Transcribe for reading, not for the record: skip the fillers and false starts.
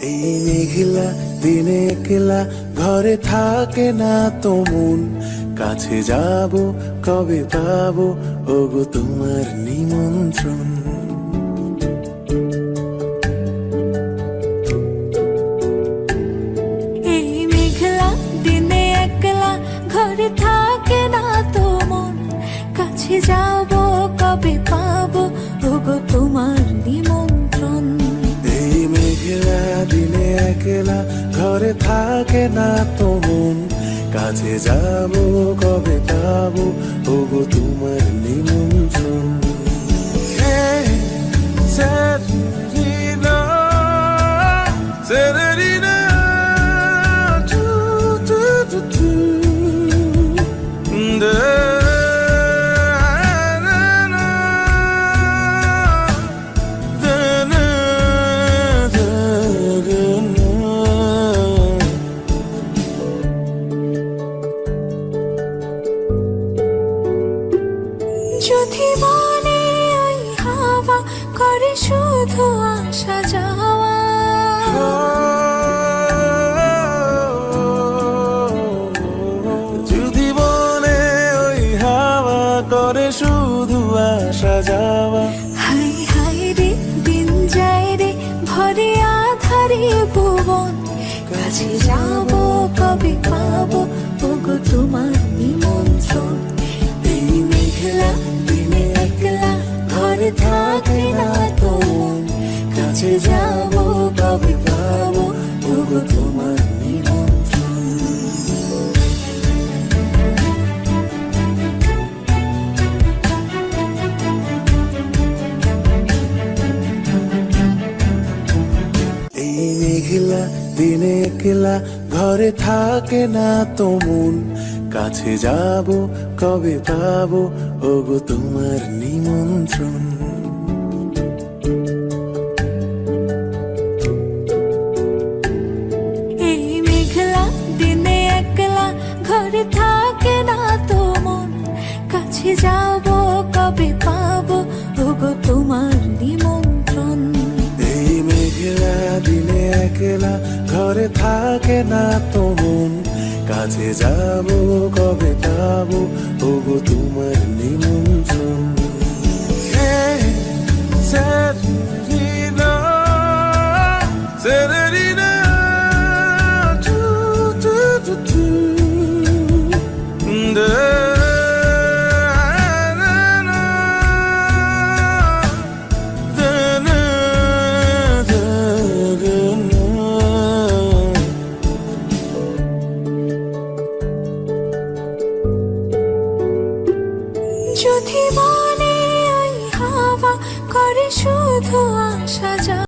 এই মেঘলা দিনে একলা ঘরে থাকে না তো মন, কাছে যাব কবে পাবো ওগো তোমার নিমন্ত্রণ। এই মেঘলা দিনে একলা ঘরে থাকে না তো মন, কাছে যাব কবে পাবো ওগো তোমার নিমন্ত্রণ। এই মেঘলা দিনে একলা ঘরে থাকে না তো মন, কাছে যাব কবে পাবো ওগো তোমার নিমন্ত্রণ। Hey, Severina, Severina, do, do, do, do. যদি মনে ওই হাওয়া করে শুধু আসা যাওয়া, যদি মনে ওই হাওয়া করে শুধু আসা যাওয়া, হাই হাই রে দিন যায় রে ভরে আধারে ভুবন, কাছে যাব কবে পাবো ওগো তোমার নিমন্ত্রণ। এই মেঘলা দিনে একলা ঘরে থাকে না তো মন, কাছে যাব কবে পাবো ওগো তোমার নিমন্ত্রণ। এই মেঘলা দিনে একলা ঘরে থাকে না তো মন, কাছে যাব কবে পাবো ওগো তোমার নিমন্ত্রণ। এই মেঘলা দিনে একলা ঘরে থাকে না তো মন, কাছে যাব কবে পাবো ওগো তোমার নিমন্ত্রণ। এই মেঘলা দিনে একলা ঘরে থাকে না তো মন, কাছে যাব কবে পাবো ওগো তোমার নিমন্ত্রণ। Hey, Severina, Severina, do, do, do, do. যদি